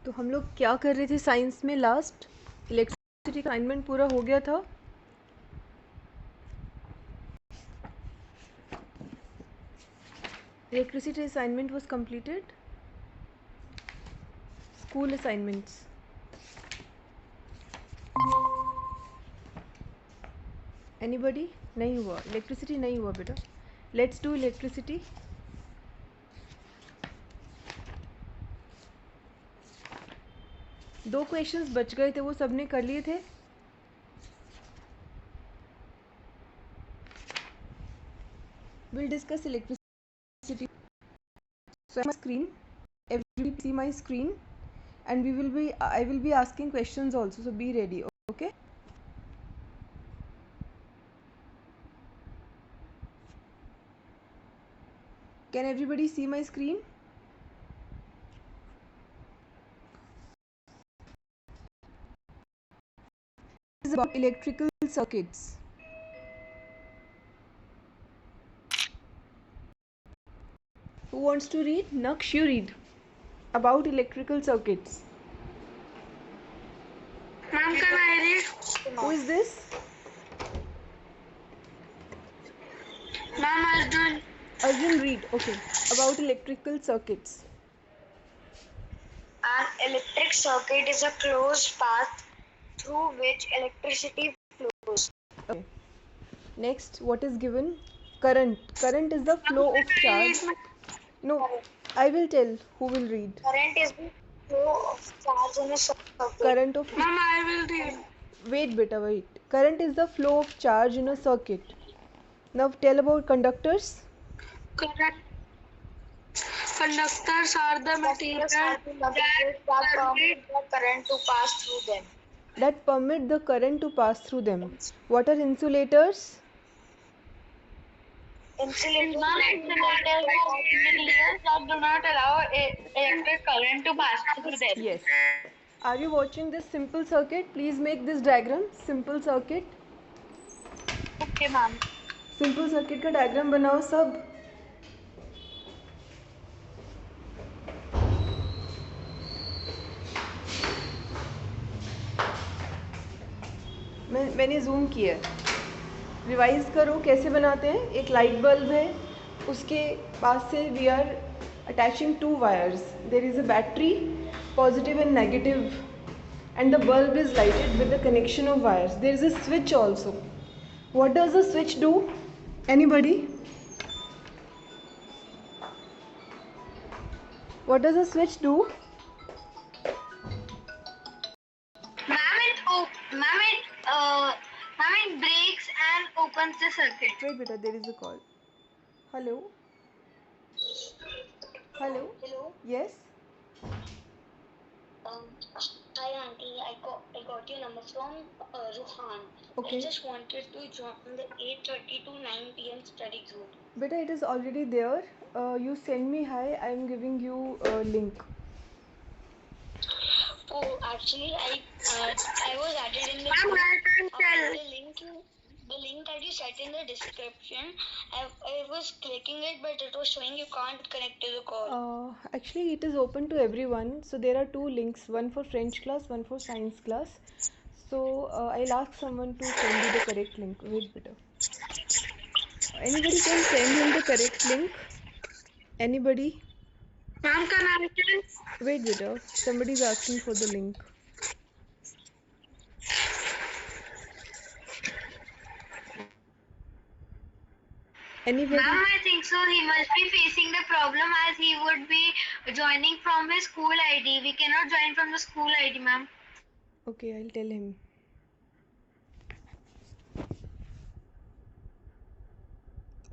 तो हम लोग क्या कर रहे थे साइंस में लास्ट? इलेक्ट्रिसिटी का असाइनमेंट पूरा हो गया था. Electricity assignment was completed. School assignments. Anybody? नहीं हुआ. इलेक्ट्रिसिटी नहीं हुआ बेटा. Let's do electricity. दो क्वेश्चंस बच गए थे, वो सबने कर लिए थे. We'll discuss electricity. So my screen. Everybody see my screen, and I will be asking questions also. So be ready. Okay. Can everybody see my screen? This is about electrical circuits. Who wants to read? Naksh, you read. About electrical circuits. Ma'am, can I read? Who is this? Ma'am, Arjun. Arjun, read. Okay. About electrical circuits. An electric circuit is a closed path through which electricity flows. Okay. Next, what is given? Current. Current is the flow of charge. No, I will tell who will read. Current is the flow of charge in a circuit. Current of. Ma'am, I will read. Wait, beta, wait. Current is the flow of charge in a circuit. Now tell about conductors. Conductors are the materials that permit the current to pass through them. That permit the current to pass through them. What are insulators? Insulators are materials that do not allow electric current to pass through them. Yes. Are you watching this simple circuit? Please make this diagram. Simple circuit. Okay, ma'am. Simple circuit का diagram बनाओ सब. मैंने zoom किया है. Revise करो कैसे बनाते हैं. एक लाइट बल्ब है, उसके पास से we are attaching two wires. There is a battery, positive and negative, and the bulb is lighted with the connection of wires. There is a switch also. What does the switch do? Anybody? What does the switch do? Ma'am, it breaks and opens the circuit. Wait, beta, there is a call. Hello? Hello? Hello. Yes? Hi, auntie. I got your number from Ruhan. Okay. I just wanted to join the 8:30 to 9 p.m. study group. Beta, it is already there. You send me hi. I am giving you a link. Oh, actually, I was added in the group. The link that you set in the description, I was clicking it, but it was showing you can't connect to the call. Actually, it is open to everyone. So there are two links, one for French class, one for science class. So I'll ask someone to send you the correct link. Wait, beta. Anybody can send him the correct link? Anybody? Ma'am, can I tell? Wait, beta. Somebody is asking for the link. Anybody? Ma'am, I think so. He must be facing the problem as he would be joining from his school ID. We cannot join from the school ID, ma'am. Okay, I'll tell him.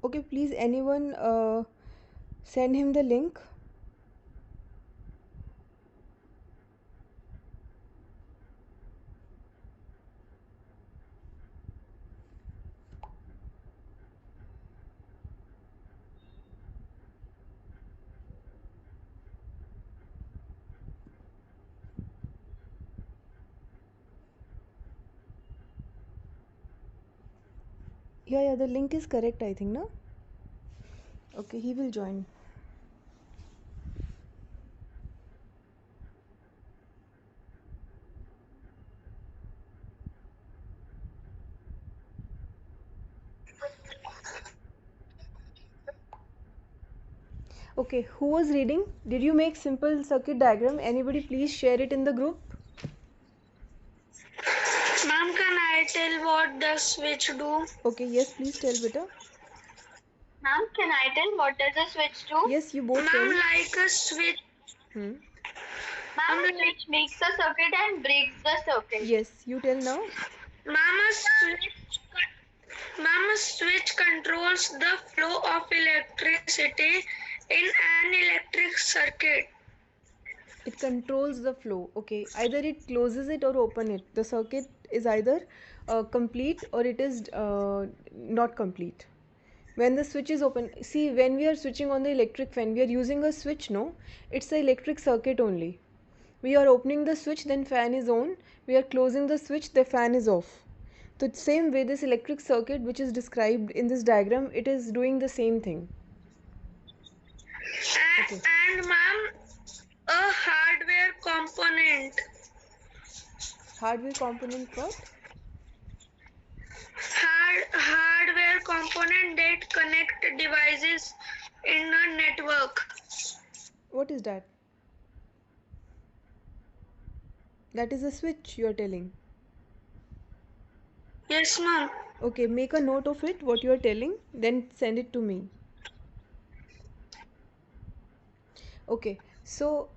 Okay, please, anyone send him the link. Yeah, the link is correct, I think, no? Okay, he will join. Okay, who was reading? Did you make simple circuit diagram? Anybody please share it in the group. Ma'am, can I tell what the switch do? Okay, yes, please tell beta. Ma'am, can I tell what does the switch do? Yes, you both tell. Ma'am, like a switch. Hmm. Ma'am, a switch makes a circuit and breaks the circuit. Yes, you tell now. Ma'am, a switch controls the flow of electricity in an electric circuit. It controls the flow. Okay, either it closes it or open it. The circuit is either complete or it is not complete. When the switch is open, see, when we are switching on the electric fan, we are using a switch, no? It's the electric circuit only. We are opening the switch, then fan is on. We are closing the switch, the fan is off. So same way, this electric circuit which is described in this diagram, it is doing the same thing. Okay. And ma'am, a hardware component. Hardware component what? Hardware component that connect devices in a network. What is that? That is a switch you are telling. Yes, ma'am. Okay, make a note of it, what you are telling, then send it to me. Okay, so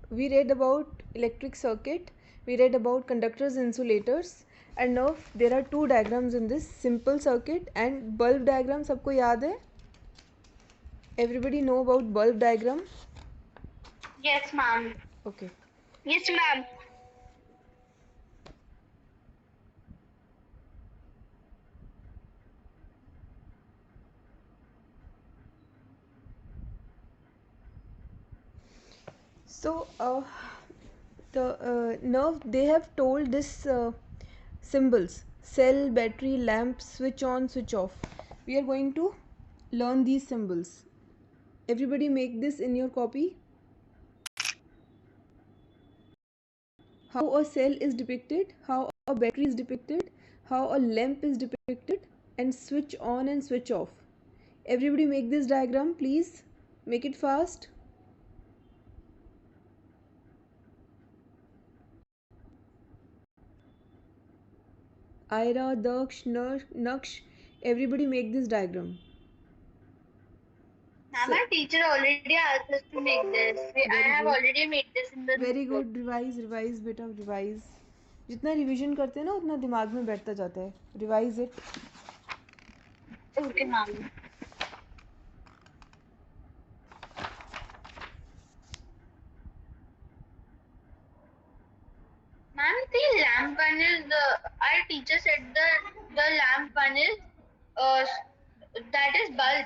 we read about electric circuit, we read about conductors, insulators, and now there are two diagrams in this, simple circuit and bulb diagram. सबको याद है? Everybody know about bulb diagram? Yes, ma'am. Okay. Yes, ma'am. So now they have told this symbols: cell, battery, lamp, switch on, switch off. We are going to learn these symbols. Everybody make this in your copy. How a cell is depicted, how a battery is depicted, how a lamp is depicted, and switch on and switch off. Everybody make this diagram, please. Make it fast. Ira, Daksh, Naksh, everybody make this diagram. Ma'am, our teacher already asked us to make this. I have already made this in the Very good. Revise बेटा, revise. जितना revision करते हैं ना उतना दिमाग में बैठता जाता है. Revise it. Okay, ma'am. Ma'am, the lamp one is our teacher said the lamp one is that is bulb.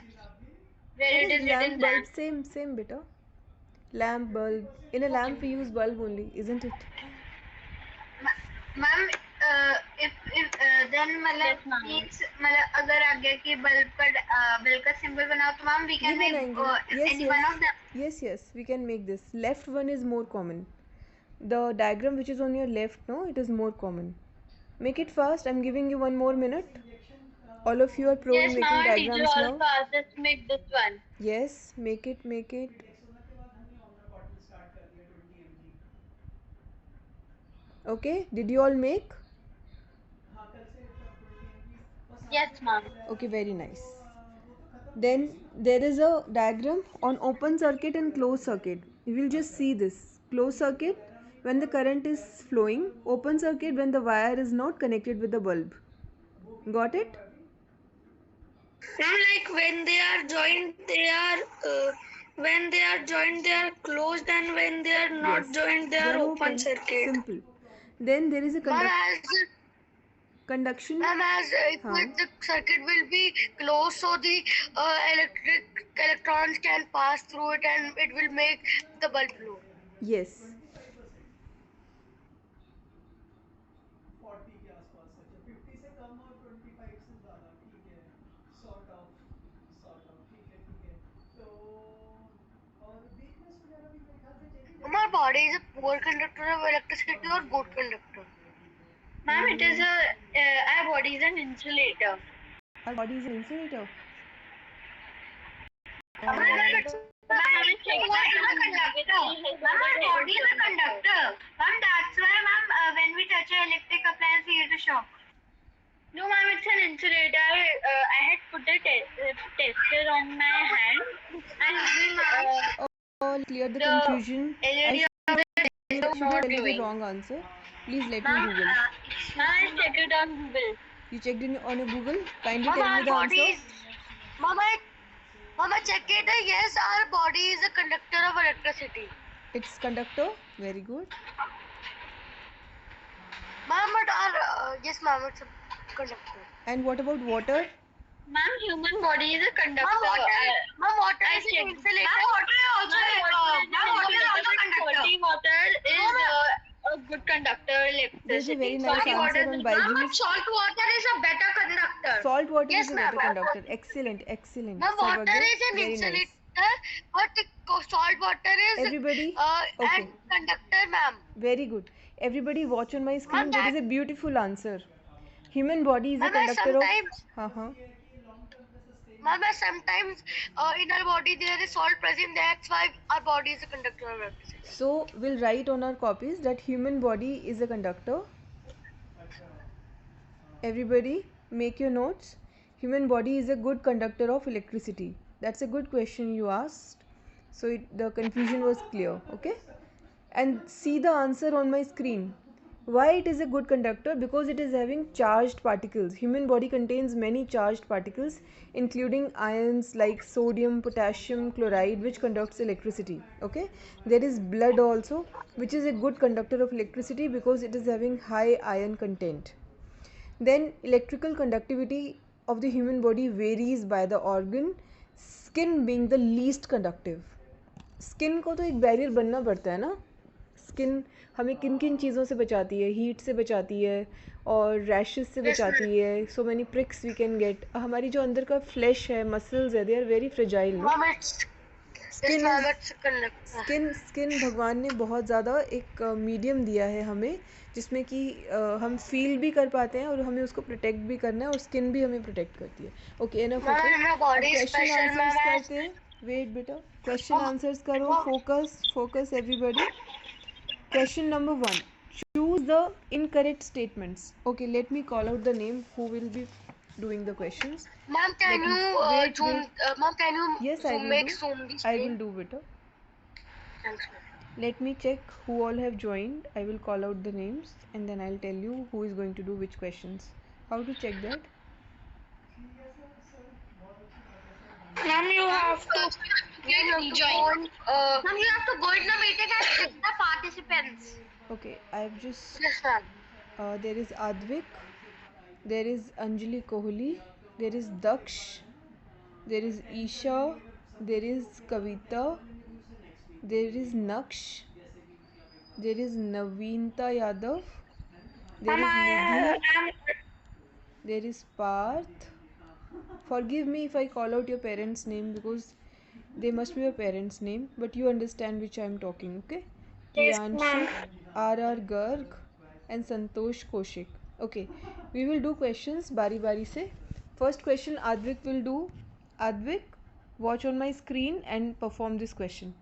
Where it is written bulb. Same beta. Lamp, bulb. In a lamp we use bulb only, isn't it? Ma'am, if then मतलब means मतलब अगर आगे की bulb का symbol बनाओ तो ma'am we can make any one of them. Yes, we can make this. Left one is more common. The diagram which is on your left, no, it is more common. Make it fast. I'm giving you 1 more minute. All of you are pro in making diagrams now. Yes, ma'am, teacher also asked us to make this one. Yes, make it. Okay, did you all make? Yes, ma'am. Okay, very nice. Then there is a diagram on open circuit and closed circuit. You will just see this. Closed circuit when the current is flowing, open circuit when the wire is not connected with the bulb. Got it? Ma'am, like when they are joined, they are closed, and when they are not joined, they are open circuit. Simple. Then there is a conduction. Ma'am, as the circuit will be closed, so the electrons can pass through it, and it will make the bulb glow. Yes. Our body is a poor conductor of electricity or good conductor? Ma'am, it is our body is an insulator. Our body is an insulator. Body is a conductor. Ma'am, that's why, ma'am, when we touch an electric appliance, we get a shock. No, ma'am, it's an insulator. I had put a tester on my hand, and All clear the confusion. LED Should tell me the wrong answer. Please let me Google. Ma'am, I checked it on Google. You checked it on a Google? Kindly tell me the answer. Mama, check it. Yes, our body is a conductor of electricity. It's conductor. Very good. Ma'am, but yes, ma'am, it's a conductor. And what about water? Ma'am, human body is a conductor. Ma'am, water is an insulator. Ma'am, water is also a conductor. Water is a good conductor of electricity. There's a very nice answer on Byju's. Salt water is a better conductor. Salt water is a better conductor. Excellent, excellent. Ma'am, water is an insulator, but salt water is everybody. and conductor, ma'am. Very good. Everybody watch on my screen. That is a beautiful answer. Human body is a conductor of. Ma'am, sometimes in our body there is salt present. That's why our body is a conductor of electricity. So we'll write on our copies that human body is a conductor. Everybody make your notes. Human body is a good conductor of electricity. That's a good question you asked. So the confusion was clear. Okay. And see the answer on my screen. Why it is a good conductor? Because it is having charged particles. Human body contains many charged particles, including ions like sodium, potassium, chloride, which conducts electricity. Okay. There is blood also, which is a good conductor of electricity because it is having high iron content. Then electrical conductivity of the human body varies by the organ, skin being the least conductive. Skin को तो एक barrier बनना पड़ता है ना. Skin हमें किन किन चीज़ों से बचाती है? हीट से बचाती है और रैशेस से बचाती है. So many pricks we can get. हमारी जो अंदर का फ्लैश है, मसल्स है, they are very fragile. Skin भगवान ने बहुत ज़्यादा एक मीडियम दिया है हमें, जिसमें कि हम फील भी कर पाते हैं और हमें उसको प्रोटेक्ट भी करना है और स्किन भी हमें प्रोटेक्ट करती है. Okay, enough. क्वेश्चन आंसर्स करते हैं. वेट बेटा, क्वेश्चन आंसर्स करो. Focus everybody. Question number 1. Choose the incorrect statements. Okay, let me call out the name who will be doing the questions. Ma'am, can you zoom? Ma'am, can you yes, zoom this I will do better. Thanks, ma'am. Let me check who all have joined. I will call out the names and then I'll tell you who is going to do which questions. How to check that? Ma'am, you have to rejoin. Ma'am, you have to go in the meeting and check the participants. Okay, I have just. Yes, ma'am. There is Advik. There is Anjali Kohli. There is Daksh. There is Isha. There is Kavita. There is Naksh. There is Naveenta Yadav. There is Nidhi. There is Parth. Forgive me if I call out your parents' name because they must be your parents' name, but you understand which I am talking, okay? Priyanshu, R.R. Garg and Santosh Koshik. Okay, we will do questions bari bari se. First question Advik will do. Advik, watch on my screen and perform this question.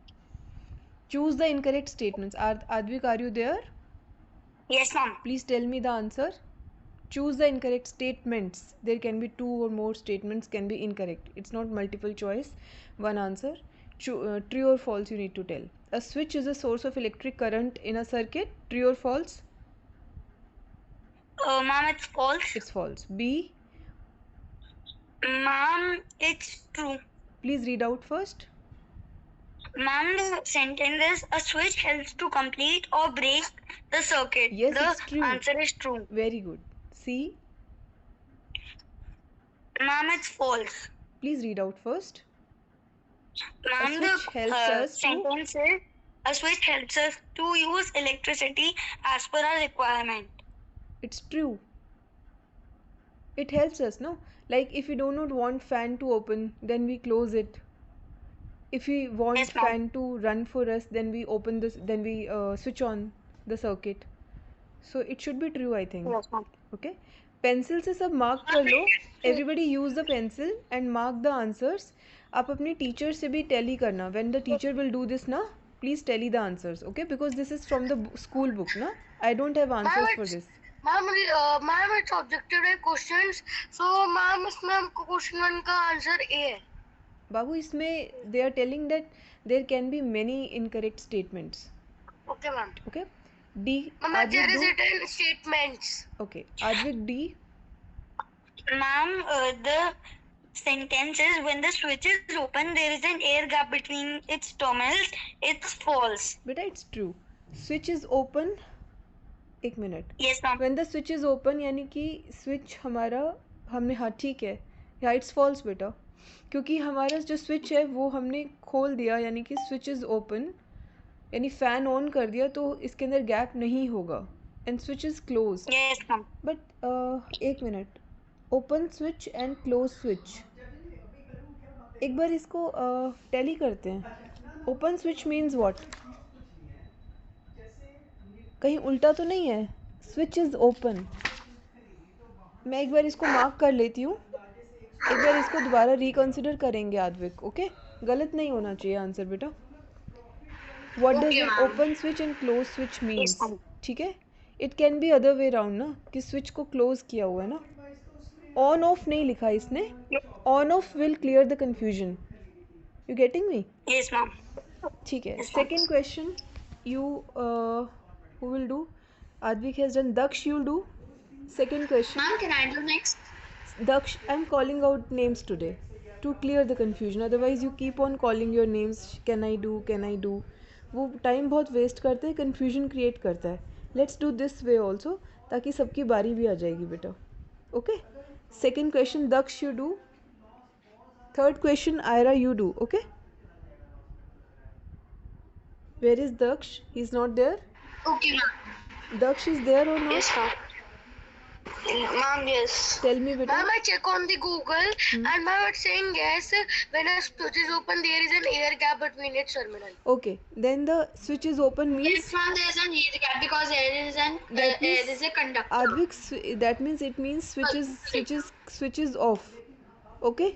Choose the incorrect statements. Advik, are you there? Yes, ma'am. Please tell me the answer. Choose the incorrect statements. There can be 2 or more statements can be incorrect. It's not multiple choice. One answer. True or false you need to tell. A switch is a source of electric current in a circuit. True or false? Ma'am, it's false. It's false. B. Ma'am, it's true. Please read out first. Ma'am, the sentence is a switch helps to complete or break the circuit. Yes, the it's true. answer is true. Very good. C. Ma'am, it's false. Please read out first. Ma'am, the sentence is a switch helps us to use electricity as per our requirement. It's true. It helps us, no? Like if we do not want fan to open, then we close it. If we want fan to run for us, then we open this, then we switch on the circuit. So it should be true, I think. Yes, ma'am. Okay. Pencil से सब mark कर लो. Everybody use the pencil and mark the answers. आप अपने teacher से भी tally करना. When the teacher will do this ना, please tally the answers, okay? Because this is from the school book ना. I don't have answers for this. Ma'am it's objective questions, so ma'am इसमें हमको question 1 का answer A है. बाबू, इसमें they are telling that there can be many incorrect statements. Okay ma'am. Okay. D. Ma'am there is written statements. Okay. Advik, D. Ma'am, the sentence is when the switch is open, there is an air gap between its terminals. It's false. बेटा, it's true. Switch is open. एक minute. Yes, ma'am. When the switch is open यानी कि switch हमारा हमने, हाँ ठीक है, या इट्स फॉल्स बेटा, क्योंकि हमारा जो स्विच है वो हमने खोल दिया, यानी कि स्विच इज़ ओपन, यानी फ़ैन ऑन कर दिया, तो इसके अंदर गैप नहीं होगा. And switch is close. Yes, ma'am. But एक minute. Open switch and close switch, एक बार इसको टैली करते हैं. Open switch means what? कहीं उल्टा तो नहीं है? Switch is open. मैं एक बार इसको मार्क कर लेती हूँ. एक बार इसको दोबारा रिकंसिडर करेंगे आद्विक, ओके? गलत नहीं होना चाहिए आंसर बेटा. What does an open switch and close switch means? ठीक है. It can be other way round ना, कि स्विच को क्लोज किया हुआ है ना. ऑन ऑफ नहीं लिखा इसने. On off will clear the confusion. You getting me? Yes, ma'am. ठीक है. Second question you who will do? Advik has done. Daksh, you'll do second question. Ma'am, can I do next? Daksh, I'm calling out names today to clear the confusion. Otherwise you keep on calling your names. Can I do? Can I do? वो time बहुत waste करते हैं, confusion create करता है. Let's do this way also, ताकि सबकी बारी भी आ जाएगी बेटा. Okay. Second question Daksh you do. Third question Aira you do. Okay. Where is Daksh? He is not there. Okay ma'am. Daksh is there or not? Yes ma'am. Ma'am, yes. Tell me beta. Ma'am, I check on the Google and ma'am it's saying yes, when a switch is open there is an air gap between its terminal. Okay, then the switch is open means. Yes, ma'am. There is an air gap because there is an there is a conductor. Advik, that means it means switch is off. Okay.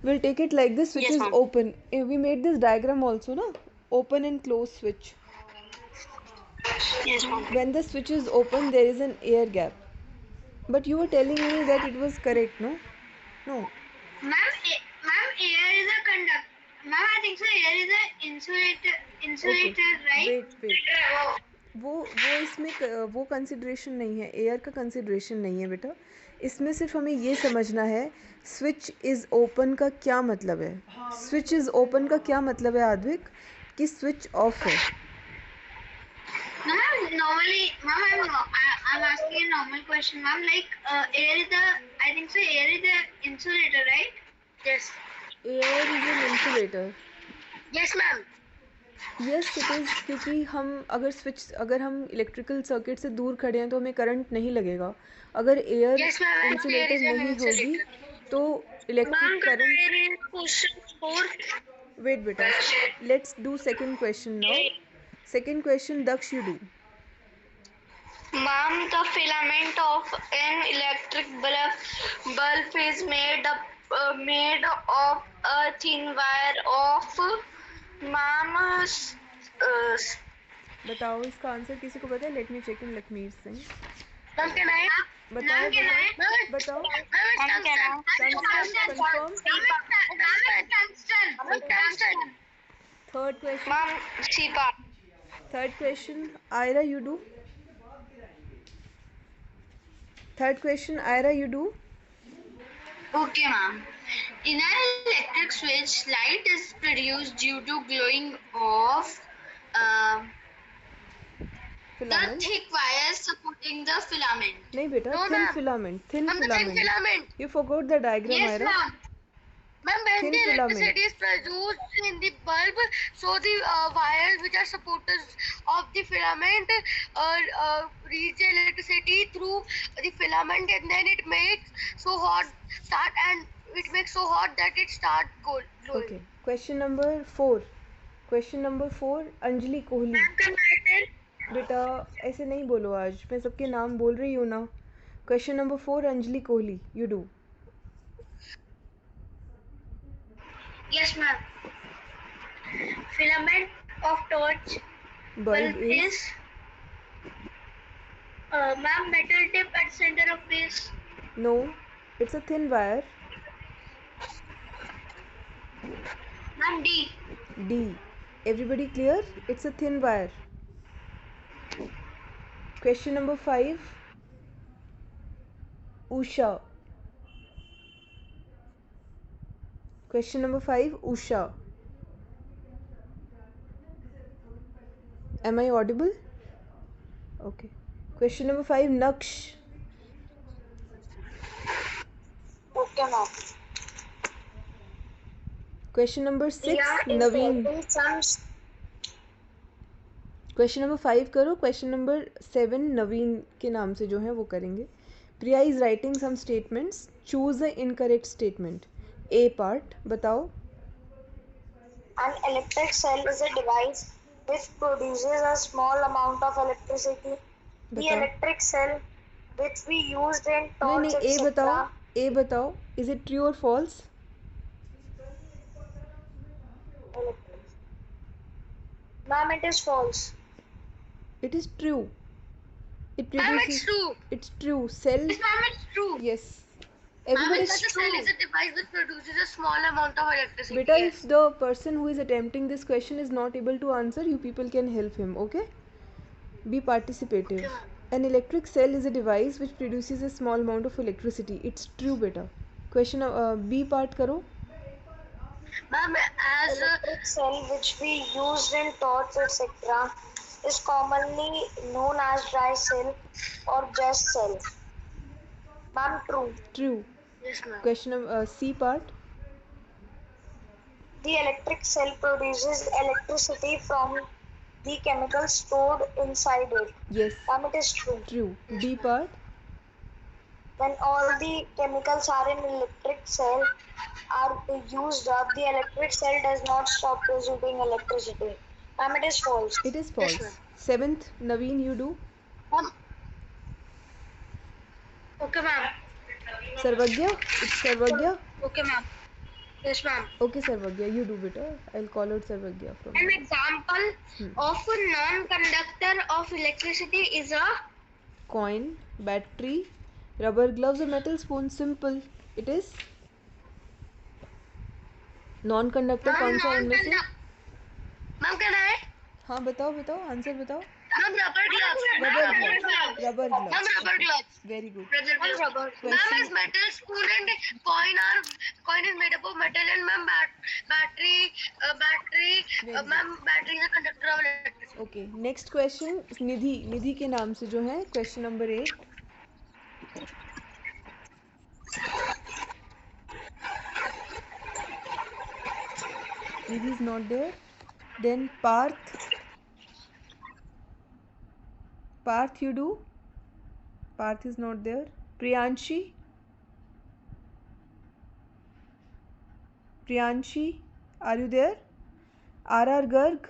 We'll take it like this. Switch Yes, is ma'am. open. We made this diagram also, no? Open and close switch. Yes, ma'am. When the switch is open, there is an air gap. But you were telling me that it was correct, no? No. Ma'am, air is a conductor. Ma'am, I think so. Air is a insulator, Okay. right? Wait. वो इसमें वो consideration नहीं है, air का consideration नहीं है बेटा. इसमें सिर्फ हमें ये समझना है स्विच इज़ ओपन का क्या मतलब है. स्विच इज़ ओपन का क्या मतलब है आद्विक? कि स्विच ऑफ है. Ma'am, normally, ma'am, I'm asking a normal question, ma'am. Like, air is the, I think so. Air is the insulator, right? Yes. Air is an insulator. Yes ma'am. Yes it is, क्योंकि हम अगर हम electrical circuit से दूर खड़े हैं तो हमें करंट नहीं लगेगा. अगर एयर Yes ma'am. इंसुलेटर नहीं होगी तो इलेक्ट्रिक करंट. Question 4. वेट बेटा, let's do second question now. Second question Daksh you do. Ma'am, the filament of an electric bulb is made of a thin wire of, ma'am, बताओ इसका answer किसी को पता है? Let me check in Lakhmir Singh. ma'am, can I? बताओ Ma'am, confirm. Third question. ma'am, CPAP. Third question Aira you do. Third question Aira you do. Okay, ma'am. In an electric switch, light is produced due to glowing of the filament. thick wires supporting the filament. नहीं बेटा, No, thin ma'am. Filament. Thin Ma'am, the thin filament. filament. You forgot the diagram, Yes, Ira. ma'am. Ma'am, when Thin the filament. electricity is produced in the bulb, so the wires which are supporters of the filament reach the electricity through the filament, and then it makes so hot that it starts glowing. Okay. Question number 4. Question number 4 Anjali Kohli. Ma'am, can I tell? बेटा ऐसे नहीं बोलो, आज मैं सबके नाम बोल रही हूँ ना. Question number 4, Anjali Kohli, you do. Yes, ma'am. Filament of torch Bulb is? ma'am, metal tip at center of base. No, it's a thin wire. Ma'am, D. D. Everybody clear? It's a thin wire. Question number 5, Usha. Question number 5, Usha. Am I audible? Okay. Question number 5, Naksh. Okay, ma'am. Question number 6, Priya is Naveen. helping some. Question number 5 करो. Question number 7 नवीन के नाम से जो है वो करेंगे. Priya is writing some statements. Choose the incorrect statement. A part बताओ. An electric cell is a device which produces a small amount of electricity. The बताओ. electric cell which we used in नहीं torch, नहीं, ए बताओ. etc. A बताओ. Is it true और false? Ma'am, it is false. It is true. It Ma'am, produces. it's true. It's true. Cell. Yes, ma'am, it's true. Yes. Ma'am, Everybody. it's a cell is a device which produces a small amount of electricity. Beta, Yes. if the person who is attempting this question is not able to answer, you people can help him. Okay? Be participative. Okay. An electric cell is a device which produces a small amount of electricity. It's true, beta. Question B part karo. Ma'am, as electric cell which we used in torch, etc. is commonly known as dry cell or just cell. Ma'am, true. True. Yes, ma'am. Question C part. The electric cell produces electricity from the chemicals stored inside it. Yes. Ma'am, it is true. True. D part. When all the chemicals are in electric cell are used up, the electric cell does not stop producing electricity. Ma'am, it is false. It is false. Yes, 7th, Naveen, you do. ma'am. Okay, ma'am. Sarvagya. It's Sarvagya. Okay, ma'am. Yes, ma'am. Okay, Sarvagya, you do, beta. I'll call out Sarvagya from. An example of a non-conductor of electricity is a Coin, battery, rubber gloves or metal spoon. Simple. It is non-conductor. कौन सा इनमें से? Ma'am, can I? हाँ बताओ बताओ, answer बताओ. Ma'am, rubber gloves. Rubber gloves. Rubber Ma'am, gloves. rubber gloves. Very good. Rubber. Ma'am, is metal spoon and coin is made up of metal and ma'am battery. Ma'am, battery is a conductor of electricity. Okay. Next question. निधि. निधि के नाम से जो है question number 8. Nidhi is not there. Then Parth. Parth, you do. Parth is not there. Priyanshi. Priyanshi, are you there? R.R. Garg.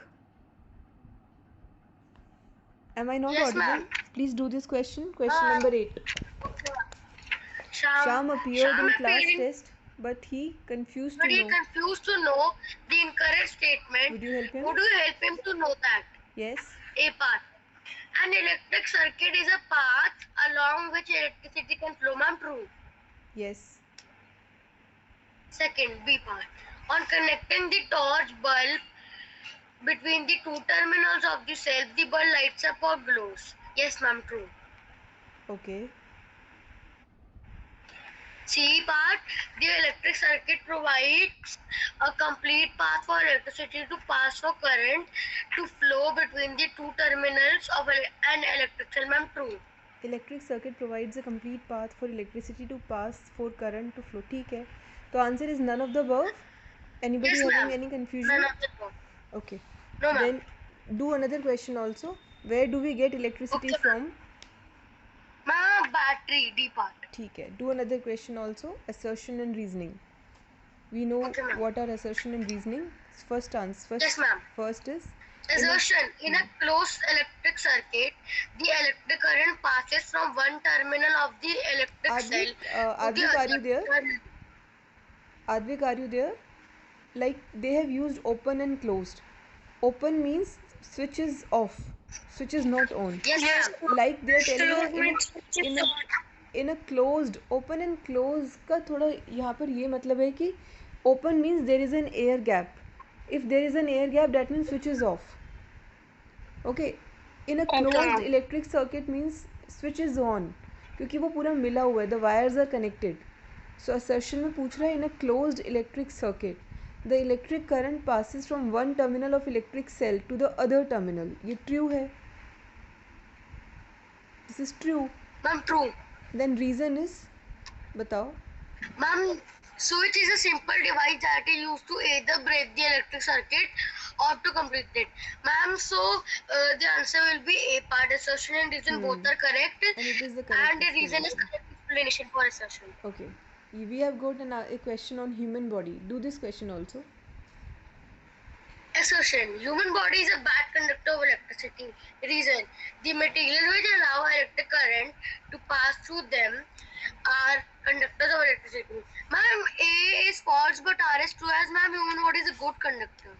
Am I not Yes, audible? ma'am. Please do this question. Question number 8. Sham appeared in class test, but he confused to know. confused to know the incorrect statement. Would you help him? Would you help him to know that? Yes. A path. An electric circuit is a path along which electricity can flow. Ma'am, true. Yes. Second, B part. On connecting the torch bulb between the two terminals of the cell, the bulb lights up or glows. Yes, ma'am, true. Okay. C part. The electric circuit provides a complete path for electricity to pass for current to flow between the two terminals of an electric cell. Ma'am, true. Electric circuit provides a complete path for electricity to pass for current to flow. ठीक है. तो answer is none of the above. Anybody Yes, having ma'am. any confusion? None of the above. Okay. No, ma'am. Then do another question also. Where do we get electricity Okay, from? Ma'am, battery, D part. ठीक है. Do another question also. Assertion and reasoning. We know Okay, ma'am. what are assertion and reasoning. First answer. Yes, ma'am. First is Assertion. In a closed electric circuit, the electric current passes from one terminal of the electric cell Advik, are you there? Advik, are you there? Like they have used open and closed. Open means switch is off, switch is not on. Yes, Like they are telling ma'am. in a closed, open and close का थोड़ा यहाँ पर ये मतलब है कि open means there is an air gap. If there is an air gap, that means switch is off. Okay. In a closed electric circuit means switch is on, क्योंकि वो पूरा मिला हुआ है, the wires are connected. So assertion में पूछ रहा है in a closed electric circuit the electric current passes from one terminal of electric cell to the other terminal. ये true है. This is true. Ma'am, true. Then reason is, बताओ. Ma'am, switch is a simple device that is used to either break the electric circuit or to complete it. Ma'am, so the answer will be A part. Assertion and reason both are correct. And it is the correct And the reason is correct explanation for assertion. Okay. We have got a question on human body. Do this question also. Assertion. Human body is a bad conductor of electricity. Reason. The materials which allow electric current to pass through them are conductors of electricity. Ma'am, A is false but R is true, as ma'am, human body is a good conductor.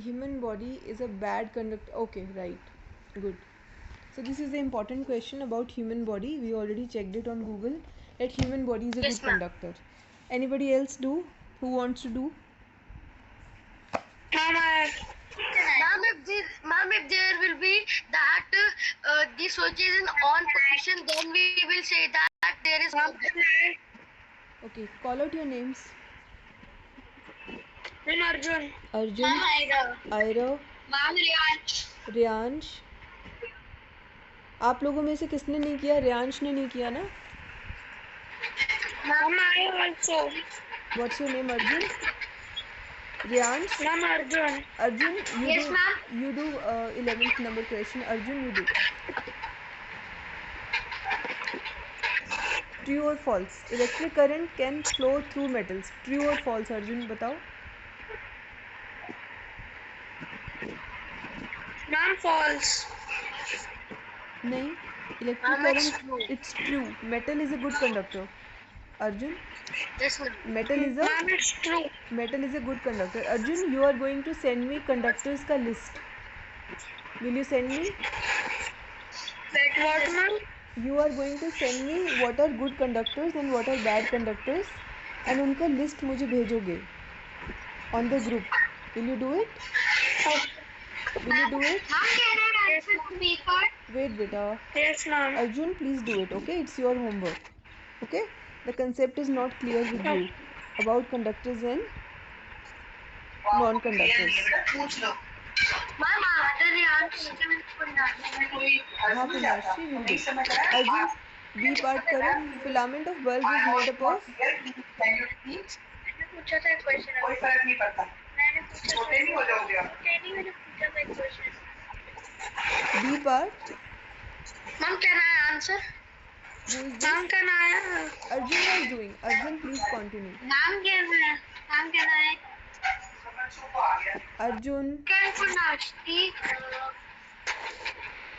Human body is a bad conductor. Okay, right. Good. So this is the important question about human body. We already checked it on Google. That human body is a Yes, good ma'am. conductor. Anybody else do? Who wants to do? Ma'am, if there will be that the switch is in on position, then we will say that there is no. Okay, call out your names. Ma'am, Arjun. Arjun, Ira. Aira, Ma'am, Riyansh. Riyansh. आप लोगों में से किसने नहीं किया? रियांश ने नहीं किया ना? Ma'am, I also. What's your name, Arjun? Riyansh. Ma'am, Arjun. Arjun, you Yes, do. ma'am. You do 11th number question. Arjun, you do. True or false? Electric current can flow through metals. True or false, Arjun? बताओ. Ma'am, false. नहीं. Electric current. It's true. Metal is a good conductor. Arjun. Yes, ma'am. Metal is a. Ma'am, it's true. Metal is a good conductor. Arjun, you are going to send me conductors का list. Will you send me? Wait, what, ma'am? You are going to send me what are good conductors and what are bad conductors, and उनका list मुझे भेजोगे on the group. Will you do it? Will you do it? Ma'am, can I answer to B part? Wait, beta. Yes, ma'am. Arjun, please do it. Okay, it's your homework. Okay, the concept is not clear with you about conductors and non-conductors. Ma'am, after the answer, हाँ पुनाश्री will do. Arjun, B part करो. Filament of bulb is made up of. मैंने पूछा था question. कोई फर्क नहीं पड़ता, मैंने पूछा छोटे नहीं हो जाओगे आप. मैंने पूछा था question. B part. Ma'am, can I answer? Who is this? Ma'am, can I? Arjun was doing. Arjun, please continue. Ma'am, can I? Arjun. Can Punashti?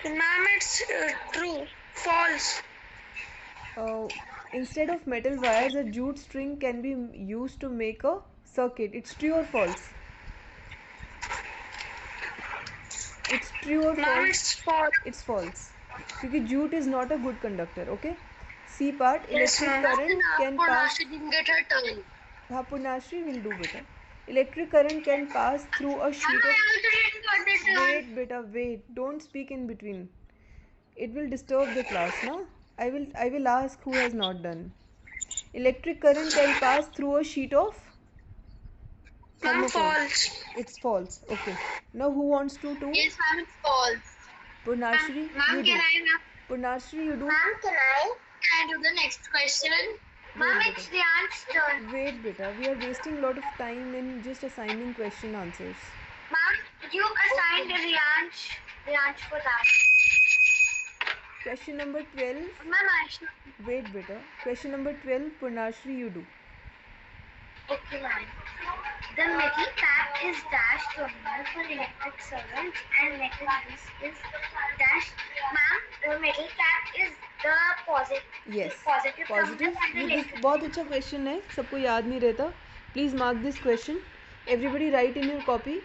Ma'am, it's true. False. Instead of metal wires, a jute string can be used to make a circuit. It's true or false? It's true or Ma'am, false? it's false. It's false. क्योंकि jute is not a good conductor. Okay. C part. Electric current can pass. Punashti didn't get her turn. हाँ पुनाश्री will do beta. Electric current can pass through a sheet Ma'am, of. I also didn't got it turn. Wait, beta, wait. Don't speak in between. It will disturb the class, no? I will ask who has not done. Electric current can pass through a sheet of. Ma'am, thermocol. false. It's false. Okay. Now who wants to do? Yes, ma'am, it's false. Purnashri, Ma'am, you do. can I? Ma'am, Purnashri, you do. Ma'am, can I do the next question? Ma'am, Wait, it's Riyan's turn. Wait, beta. We are wasting a lot of time in just assigning question answers. Ma'am, you assigned Riyansh for that. Question number 12. Ma'am, I should. Wait, beta. Question number 12. Purnashri, you do. Okay, ma'am. The metal pack is dash terminal for electric current and metal disc is dash. Ma'am, metal cap is the Yes, positive positive. terminal and ये this electric. बहुत अच्छा question है, सबको याद नहीं रहता. Please mark this question. Everybody right in your copy.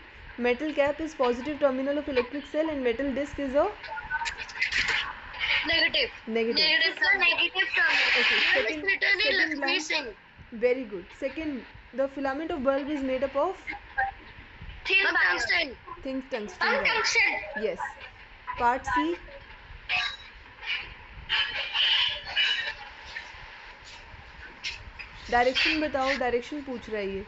Metal cap is positive terminal of electric cell and metal disc is a Negative. negative. It's a negative terminal. Okay, Ma'am, second it's written in Lakshmi blank. Singh. Very good. Second, the filament of bulb is made up of Thin tungsten. thin tungsten wire. Tungsten. Yes. Part C. Direction बताओ, direction पूछ रहा है ये.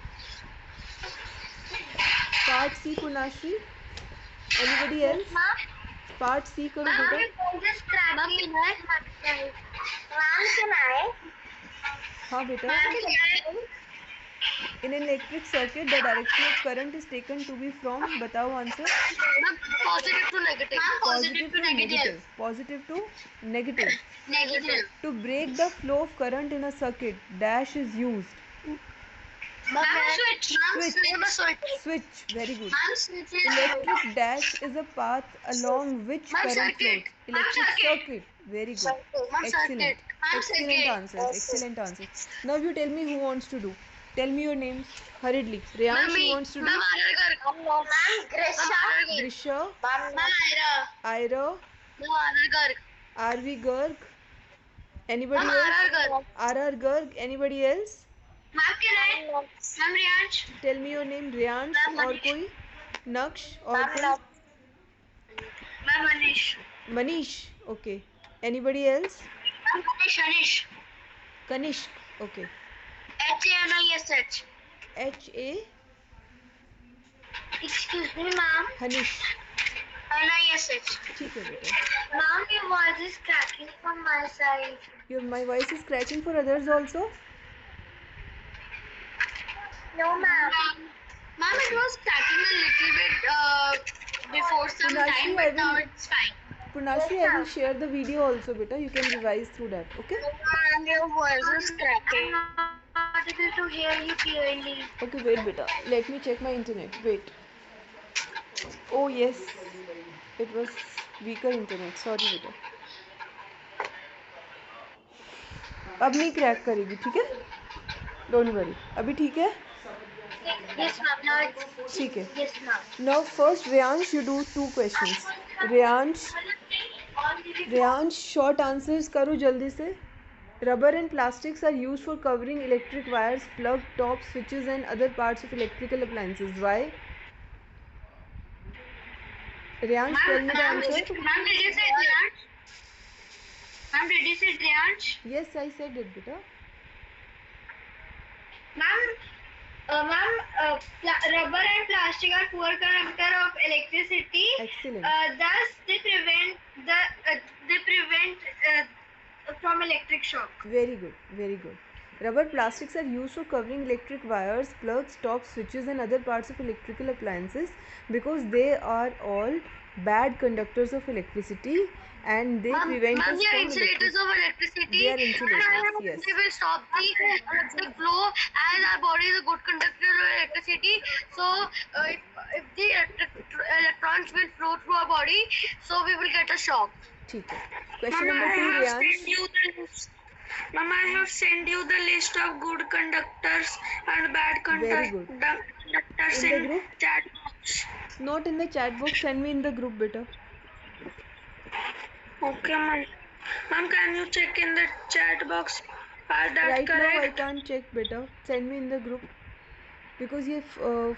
Part C Purnashri. Anybody else? Part C करो बेटा. हाँ बेटा. In an electric circuit, the direction of current is taken to be from. बताओ answer. Positive to negative. Positive to negative. Positive to negative. Negative. To break the flow of current in a circuit, dash is used. Switch. Switch. Very good. Switch. Electric dash is a path along which current circuit. flows. Electric circuit. Very good. Excellent. Excellent circuit. answers. Excellent answers. Now you tell me who wants to do. Tell me your names hurriedly. Riyansh, who wants to do? Ma'am, Grisha. Grisha, Ma'am, Ira, Garg. RV Garg. Anybody Ma'am, else? Garg. RR Garg. Anybody else? Ma'am, can I? Ma'am, Riyansh. Tell me your name. Riyansh Ma'am, और कोई? Naksh और कोई? Ma'am, Manish. Manish. Okay. Anybody else? Anish. Kanishk. Okay. HANISH. HA. Excuse me, ma'am. Hanish. NISH. ठीक है बेटा. Ma'am, your voice is cracking from my side. My voice is cracking for others also. No, ma'am. Ma'am, it was cracking a little bit before some Purnashri, time, but now it's fine. Purnashri, I will share the video also, beta. You can revise through that. Okay. Ma'am, your voice is cracking. I'm not able to hear you clearly. Okay, wait, beta. Let me check my internet. Wait. Oh yes, it was weaker internet. Sorry, beta. अब नहीं crack करेगी, ठीक है? Don't worry. अभी ठीक है? Yes, ma'am. Now it's ठीक है. yes, ma'am. Now first, Riyansh, you do 2 questions. Riyansh, short answers करो जल्दी से. Rubber and plastics are used for covering electric wires, plug, tops, switches and other parts of electrical appliances. Why? Riyansh, tell me the answer. Ma'am, did you say Riyansh? Ma'am, did you say Riyansh? Yes, I said it, beta. Ma'am, rubber and plastic are poor conductor of electricity. Excellent. Thus, they prevent from electric shock. Very good, very good. Rubber plastics are used for covering electric wires, plugs, tops, switches and other parts of electrical appliances because they are all bad conductors of electricity and they prevent us they are from insulators of electricity. They are insulators, yes. They will stop the electric flow as our body is a good conductor of electricity. So, if the electrons will flow through our body, so we will get a shock. ठीक है. Question number 2, Riyansh. Mama, I have sent you the list of good conductors and bad Very good. conductors In the group? chat box. Not in the chat box. Send me in the group, beta. Okay, ma'am. Ma'am, can you check in the chat box? Are that Right now I correct? can't check, beta. Send me in the group because ये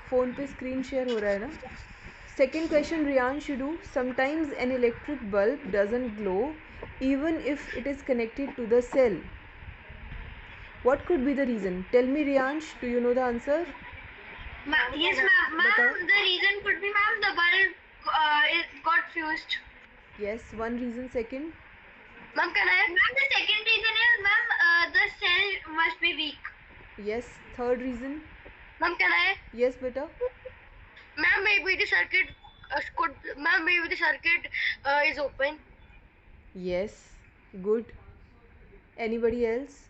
phone पे screen share हो रहा है ना. Second question, Riyansh, you do. Sometimes an electric bulb doesn't glow even if it is connected to the cell. What could be the reason? Tell me, Riyansh. Do you know the answer? Yes, ma'am. Batao. Ma'am, the reason could be, ma'am, the bulb it got fused. Yes, one reason. Second. Ma'am, can I? Ma'am, the second reason is, ma'am, the cell must be weak. Yes. Third reason. Ma'am, can I? Yes, beta. Ma'am, maybe the circuit is open. Yes. Good. Anybody else?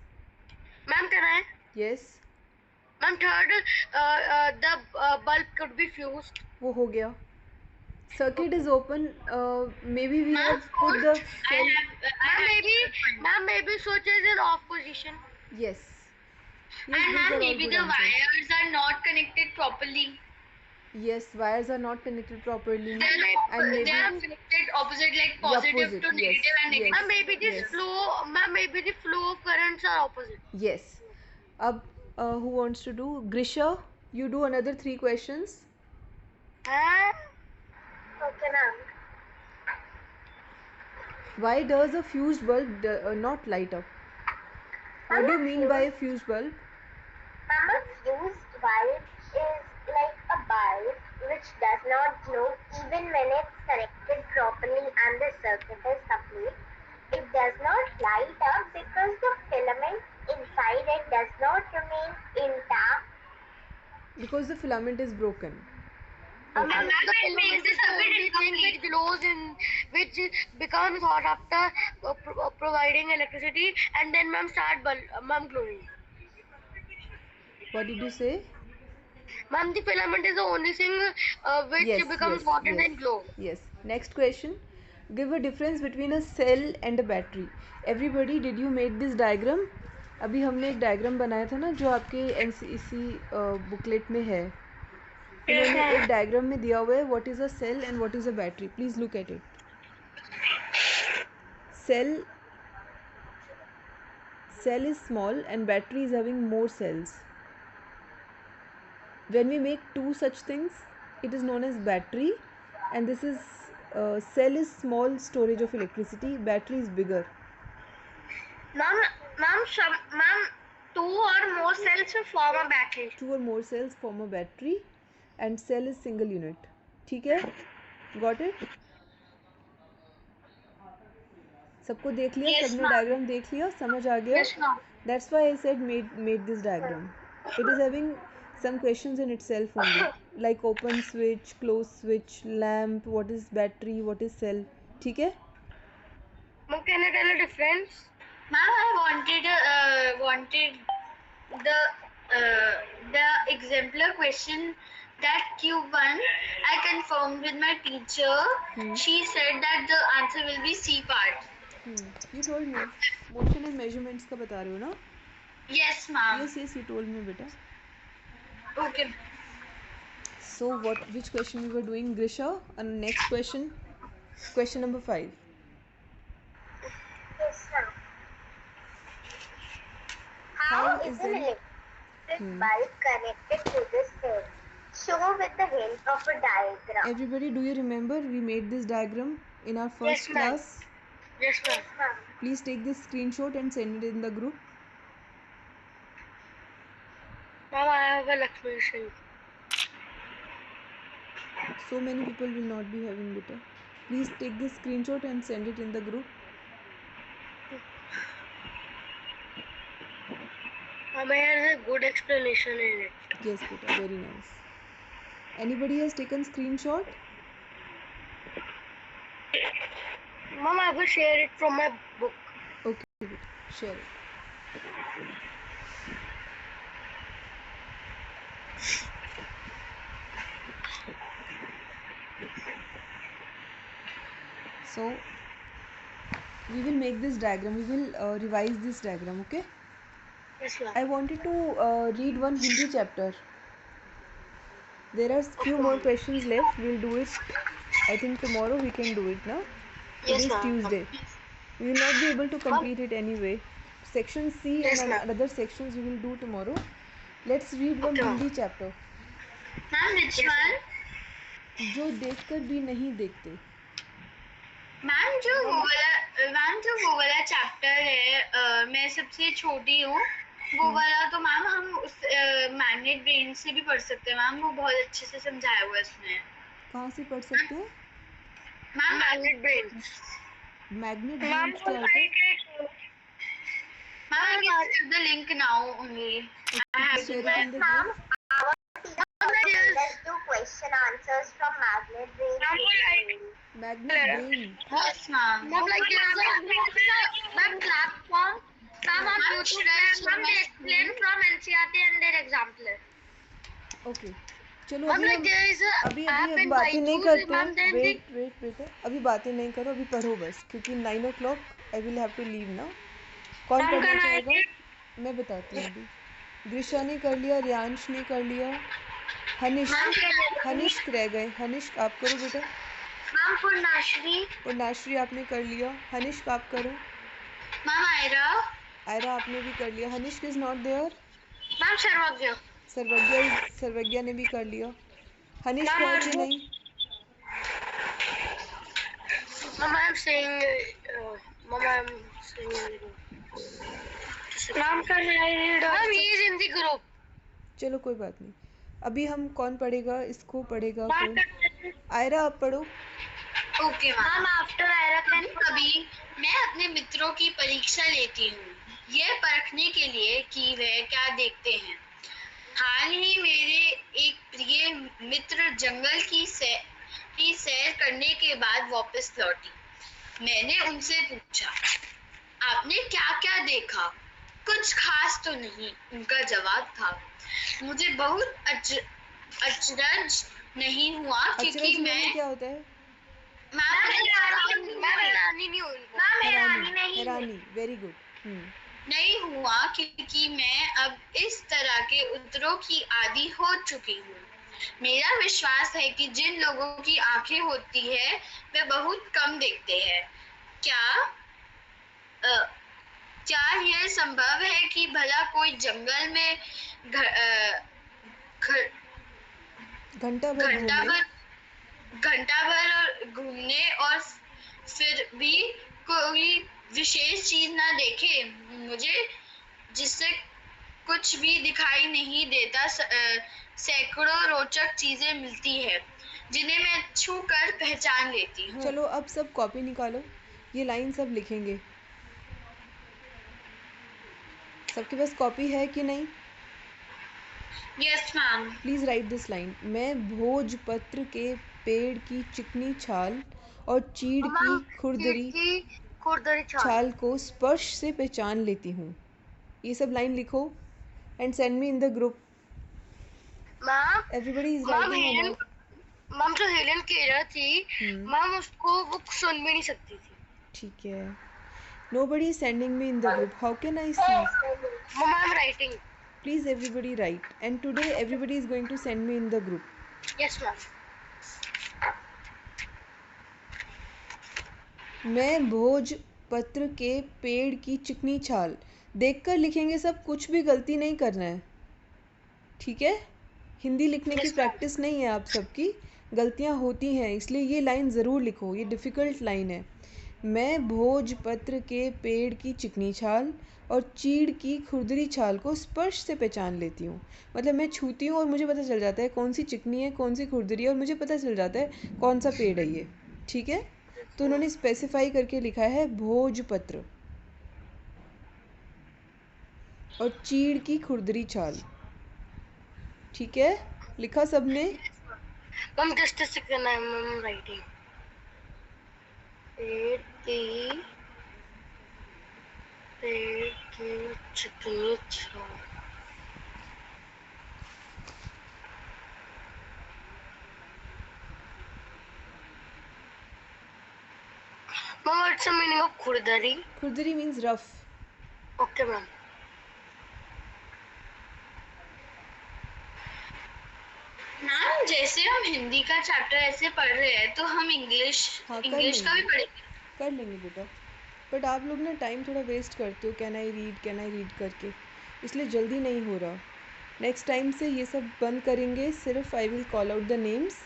Ma'am, can I? Yes. Ma'am, third, the bulb could be fused. वो हो गया. Circuit is open. Maybe we have put the cell. Ma'am, maybe switch is in off position. Yes. And these are ma'am, all maybe good the answers. wires are not connected properly. Yes, wires are not connected properly. They are connected opposite, like positive opposite, to negative yes, and negative. yes. Ma'am, maybe this Yes. flow, ma'am, maybe the flow of currents are opposite. Yes. Ab, who wants to do? Grisha, you do another 3 questions. Okay, ma'am. Why does a fused bulb not light up? What do you mean by a fused bulb? Ma'am, a fused bulb is like a bulb which does not glow even when it's connected properly and the circuit is complete. It does not light up because the filament inside it does not remain intact. Because the filament is broken. And the filament is the only thing which glows in, which becomes hot after providing electricity, and then ma'am start glowing. What did you say? Ma'am, the filament is the only thing which becomes hot and then glow. Yes. Next question. Give a difference between a cell and a battery. Everybody, did you make this diagram? अभी हमने एक diagram बनाया था ना जो आपके एनसीईसी booklet में है. इन्होंने एक डायग्राम में दिया हुआ है what is a cell and what is a battery. Please look at it. Cell is small and battery is having more cells. When we make two such things, it is known as battery, and this is cell is small storage of electricity, battery is bigger. Ma'am, two or more cells form a battery. Two or more cells form a battery, and cell is single unit. ठीक है? Got it? सबको देख लिया? Yes, सबने diagram देख लिया? समझ आ गया? Yes, ma'am. That's why I said made this diagram. It is having some questions in itself only, like open switch, close switch, lamp, what is battery, what is cell. ठीक है? Ma'am, can you tell the difference? Ma'am, I wanted the exemplar question that Q1 I confirmed with my teacher. She said that the answer will be C part. You told me. Motion and measurements का बता रहे हो ना? Yes, ma'am. Yes, you told me, beta. Okay. So which question we were doing, Grisha? And next question, question number 5. Yes, ma'am. How is an electric bulb connected to the cell? Show with the help of a diagram. Everybody, do you remember we made this diagram in our first class? Yes, ma'am. Yes, ma'am. Please take this screenshot and send it in the group. Ma'am, I have an explanation. So many people will not be having beta. Please take this screenshot and send it in the group. Ma'am, there is a good explanation in it. Yes, beta, very nice. Anybody has taken screenshot? Ma'am, I will share it from my book. Okay, beta, share it. So we will make this diagram. We will revise this diagram. Okay. Yes, ma'am. I wanted to read one Hindi chapter. There are few more questions left. We'll do it. I think tomorrow we can do it now. Yes, It is ma'am. Tuesday. We will not be able to complete it anyway. Section C Yes, and ma'am. other sections we will do tomorrow. Let's read one Okay, ma'am. Hindi chapter. Ma'am, which one? जो देखकर भी नहीं देखते. Ma'am जो वो वाला chapter है मैं सबसे छोटी हूँ वो वाला तो मैम हम उस मैग्नेट ब्रेन से भी पढ़ सकते हैं मैम वो बहुत अच्छे से समझाया हुआ है उसमें. कहाँ से पढ़ सकते हैं? Ma'am Magnet brain. Magnet brain क्या होता है? Ma'am I can send the link now only. I have Share to it in the group. Let's do question answers from magnet brain. Magnet brain. yes ma'am. Ma'am, like there's a platform Ma'am, on YouTube, ma'am, they explain from NCERT and their example. Okay चलो Ma'am, अभी like हम there is a अभी app हम in बातें नहीं Byju's, करते ma'am, हैं. then they wait बेटा, अभी बातें नहीं करो, अभी पढ़ो बस, क्योंकि 9 o'clock I will have to leave ना. कौन Ma'am, पढ़ना can I चाहेगा? read? मैं बताती हूँ अभी. ग्रीशा ने कर लिया, रियांश ने कर लिया, Ma'am, can I read? हनिष्क रह गए. हनिष्क आप करो बेटा. Ma'am, for Nashri. पूर्णाश्री आपने कर लिया. हनिष्क आप करो. मैम आयरा. आयरा आपने भी कर लिया. Hanishk is not there. Ma'am, Sarvagya. Sarvagya ने भी कर लिया. हनिष्क Ma'am, है कि Arjun. नहीं? Ma'am, I'm saying, Ma'am, I'm saying. Ma'am, can I read? Ma'am, he is in the group. चलो कोई बात नहीं. अभी हम कौन पढ़ेगा? इसको पढ़ेगा Ma'am, कोई? आयरा आप पढ़ो. Okay ma'am. Ma'am, after Ira can. कभी मैं अपने मित्रों की परीक्षा लेती हूँ, यह परखने के लिए कि वे क्या देखते हैं. हाल ही मेरे एक प्रिय मित्र जंगल की सैर करने के बाद वापस लौटी. मैंने उनसे पूछा, आपने क्या क्या देखा? कुछ खास तो नहीं, उनका जवाब था. मुझे बहुत अचरज नहीं हुआ क्योंकि अचरज में मैं क्या होता है? हैरानी नहीं हुई. हैरानी. Very good. नहीं हुआ क्योंकि मैं अब इस तरह के उत्तरों की आदी हो चुकी हूँ. मेरा विश्वास है कि जिन लोगों की आंखें होती है वे बहुत कम देखते हैं. क्या यह संभव है कि भला कोई जंगल में घंटा भर घूमने और फिर भी कोई विशेष चीज ना देखे? मुझे जिससे कुछ भी दिखाई नहीं देता, सैकड़ों रोचक चीजें मिलती है जिन्हें मैं छू कर पहचान लेती हूँ. चलो अब सब कॉपी निकालो, ये लाइन सब लिखेंगे. सबके पास कॉपी है कि नहीं? Yes ma'am. Please right this line. मैं भोजपत्र के पेड़ की चिकनी छाल और चीड़ की खुरदरी छाल को स्पर्श से पहचान लेती हूँ. ये सब लाइन लिखो and send me in the group. Ma'am, everybody is Ma'am, writing. Helen, Ma'am, जो हेलन केरा थी, Ma'am उसको वो सुन भी नहीं सकती थी. ठीक है. Nobody is sending me in the group. How can I see? Ma'am, I'm writing. Please everybody write. And today everybody is going to send me in the group. Yes, ma'am. मैं भोजपत्र के पेड़ की चिकनी छाल. देखकर लिखेंगे सब, कुछ भी गलती नहीं करना है. ठीक है? हिंदी लिखने की प्रैक्टिस नहीं है आप सबकी, गलतियाँ होती हैं, इसलिए ये लाइन ज़रूर लिखो. ये डिफ़िकल्ट लाइन है. मैं भोजपत्र के पेड़ की चिकनी छाल और चीड़ की खुरदरी छाल को स्पर्श से पहचान लेती हूँ. मतलब मैं छूती हूँ और मुझे पता चल जाता है कौन सी चिकनी है, कौन सी खुरदरी है, और मुझे पता चल जाता है कौन सा पेड़ है ये. ठीक है? तो उन्होंने स्पेसिफाई करके लिखा है भोजपत्र और चीड़ की खुरदरी छाल. ठीक है? लिखा सबने? Ma'am, just a second, I'm writing. पेड़ की चिकनी छाल. Ma'am, what's the meaning of khurdari? खुरदरी means rough. Okay, ma'am. Ma'am जैसे हम हिंदी का चैप्टर ऐसे पढ़ रहे हैं तो हम इंग्लिश हाँ, कर का भी लेंगे. पढ़ेंगे. कर लेंगे बेटा. बट आप लोग ना टाइम थोड़ा वेस्ट करते हो कैन आई रीड करके, इसलिए जल्दी नहीं हो रहा. नेक्स्ट टाइम से ये सब बंद करेंगे. सिर्फ I will call out the names.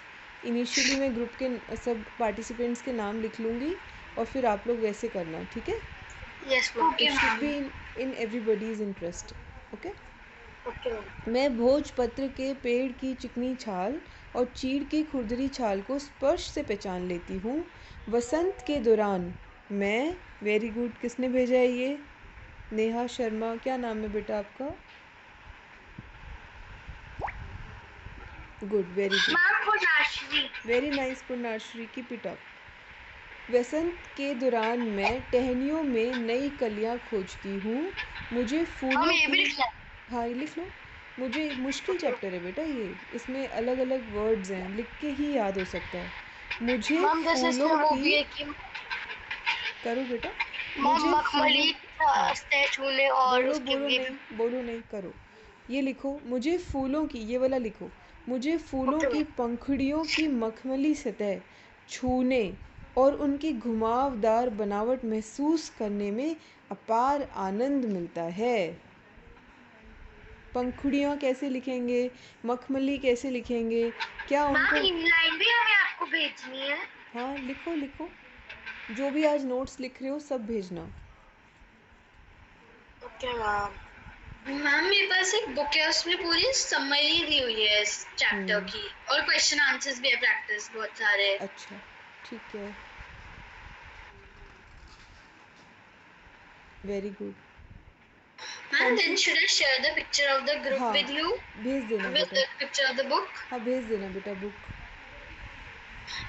Initially मैं ग्रुप के सब पार्टिसिपेंट्स के नाम लिख लूँगी और फिर आप लोग वैसे करना. ठीक है? Yes, ma'am. It should be in everybody's interest. Okay? Okay, ma'am. मैं भोजपत्र के पेड़ की चिकनी छाल और चीड़ की खुरदरी छाल को स्पर्श से पहचान लेती हूँ. वसंत के दौरान मैं. Very good. किसने भेजा है ये? नेहा शर्मा. क्या नाम है बेटा आपका? Good. Very good. Ma'am, for Nashri. Very nice. Purnashri. Keep it up. वसंत के दौरान मैं टहनियों में नई कलियां खोजती हूँ। मुझे फूलों हम ये भी की लिख लें। हाँ ये लिख लो। मुझे मुश्किल चैप्टर है बेटा ये, इसमें अलग अलग वर्ड्स हैं, लिख के ही याद हो सकता है। मुझे मैम जैसे इसमें फूलों वो की भी है कि करो बेटा। मैम मुझे फूलों मखमली छूने और बोलो उसके बोलो लिए नहीं, बोलो नहीं, करो। ये लिखो, मुझे फूलों की, ये वाला लिखो। मुझे फूलों की पंखुड़ियों की मखमली सतह छूने और उनकी घुमावदार बनावट महसूस करने में अपार आनंद मिलता है। पंखुड़ियाँ कैसे लिखेंगे, मखमली कैसे लिखेंगे, क्या मैम उनको? इनलाइन भी हमें आपको भेजनी है। हाँ लिखो लिखो, जो भी आज नोट्स लिख रहे हो सब भेजना। Okay ma'am. मैम मेरे पास एक बुक है, उसमें पूरी समरी दी हुई है इस चैप्टर की, और क्वेश्चन आंसर्स भी है, प्रैक्टिस बहुत सारे। अच्छा ठीक है, very good. Ma'am then should I share the picture of the group हाँ with you भेज देना with बेटा, the picture of the book? हाँ भेज देना बेटा book.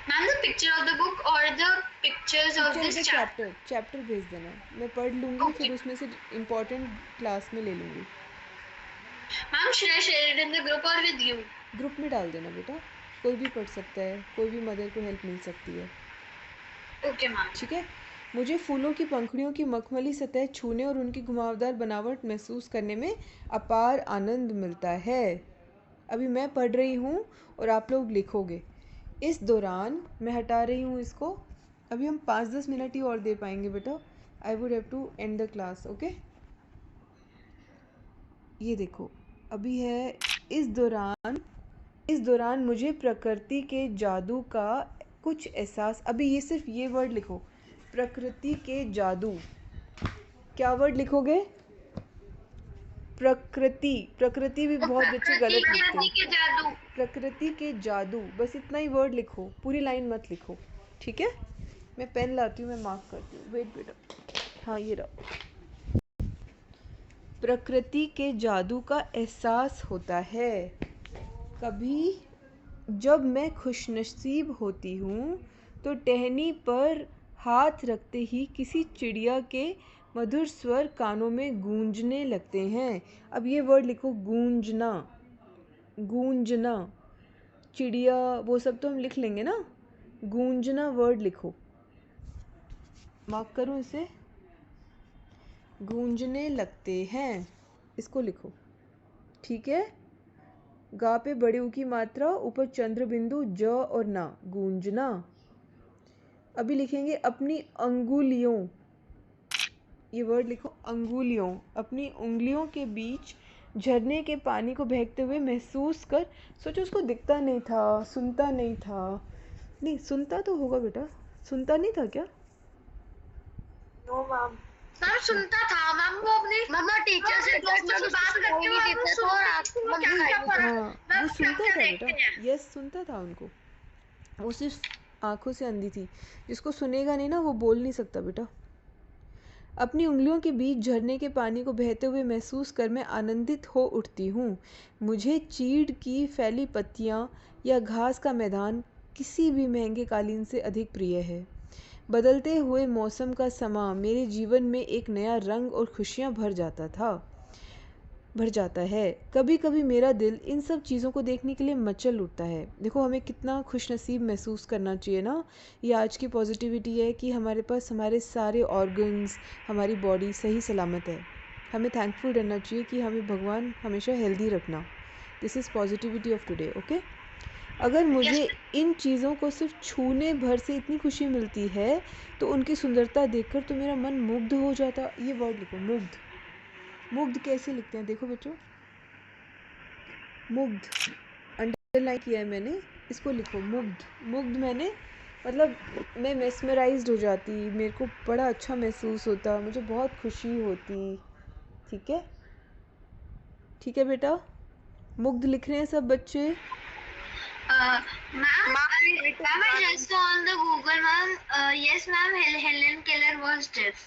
Ma'am, the picture of the book or the pictures of picture this the chapter? Chapter भेज देना, मैं पढ़ लूँगी, Okay. फिर उसमें से इम्पोर्टेंट क्लास में ले लूँगी। Ma'am, should I share it in the group or with you? Group में डाल देना बेटा, कोई भी पढ़ सकता है, कोई भी मदर को हेल्प मिल सकती है। Okay, ma'am. ठीक है। मुझे फूलों की पंखुड़ियों की मखमली सतह छूने और उनकी घुमावदार बनावट महसूस करने में अपार आनंद मिलता है। अभी मैं पढ़ रही हूँ और आप लोग लिखोगे। इस दौरान मैं हटा रही हूँ इसको, अभी हम 5-10 मिनट ही और दे पाएंगे बेटा। I would have to end the class, okay. ये देखो, अभी है इस दौरान मुझे प्रकृति के जादू का कुछ एहसास। अभी ये सिर्फ ये वर्ड लिखो, प्रकृति के जादू। क्या वर्ड लिखोगे? प्रकृति भी बहुत बच्चे गलत लिखते हैं। के जादू। प्रकृति के जादू, बस इतना ही वर्ड लिखो, पूरी लाइन मत लिखो, ठीक है। मैं पेन लाती हूँ, मैं मार्क करती हूँ, वेट बेटा। हाँ ये रहा। प्रकृति के जादू का एहसास होता है। कभी जब मैं खुशनसीब होती हूँ तो टहनी पर हाथ रखते ही किसी चिड़िया के मधुर स्वर कानों में गूंजने लगते हैं। अब ये वर्ड लिखो, गूंजना, गूंजना। चिड़िया वो सब तो हम लिख लेंगे ना, गूंजना वर्ड लिखो, मार्क करूँ इसे, गूंजने लगते हैं, इसको लिखो, ठीक है। गा पे बड़े ऊ की मात्रा, ऊपर चंद्र बिंदु, ज और ना, गूंजना। अभी लिखेंगे अपनी अंगुलियों, ये वर्ड लिखो, अंगुलियों। अपनी उंगलियों के बीच झरने के पानी को बहते हुए महसूस कर। सोचो उसको दिखता नहीं था, सुनता नहीं था, नहीं सुनता तो होगा बेटा, सुनता नहीं था क्या? No ma'am. मैम सुनता था मैम, वो अपने मम्मा टीचर से दोस्तों से बात करके वो नहीं देता था और आप हाँ वो सुनता था बेटा, यस सुनता था उनको, वो सिर्फ आंखों से अंधी थी। जिसको सुनेगा नहीं ना वो बोल नहीं सकता बेटा। अपनी उंगलियों के बीच झरने के पानी को बहते हुए महसूस कर मैं आनंदित हो उठती हूँ। मुझे चीड़ की फैली पत्तियाँ या घास का मैदान किसी भी महंगे कालीन से अधिक प्रिय है। बदलते हुए मौसम का समा मेरे जीवन में एक नया रंग और खुशियाँ भर जाता है। कभी कभी मेरा दिल इन सब चीज़ों को देखने के लिए मचल उठता है। देखो हमें कितना खुशनसीब महसूस करना चाहिए ना। ये आज की पॉजिटिविटी है कि हमारे पास हमारे सारे ऑर्गन्स, हमारी बॉडी सही सलामत है। हमें थैंकफुल रहना चाहिए कि हमें भगवान हमेशा हेल्दी रखना। This is positivity of today, okay. अगर मुझे इन चीज़ों को सिर्फ छूने भर से इतनी खुशी मिलती है तो उनकी सुंदरता देखकर तो मेरा मन मुग्ध हो जाता। ये वर्ड लिखो, मुग्ध। मुग्ध कैसे लिखते हैं देखो बच्चों, मुग्ध अंडरलाइन किया है मैंने, इसको लिखो मुग्ध। मुग्ध मैंने मतलब मैं मेस्मराइज्ड हो जाती, मेरे को बड़ा अच्छा महसूस होता, मुझे बहुत खुशी होती, ठीक है। ठीक है बेटा, मुग्ध लिख रहे हैं सब बच्चे। Ma'am, I just saw on the Google, ma'am. Yes, ma'am. Helen Keller was deaf.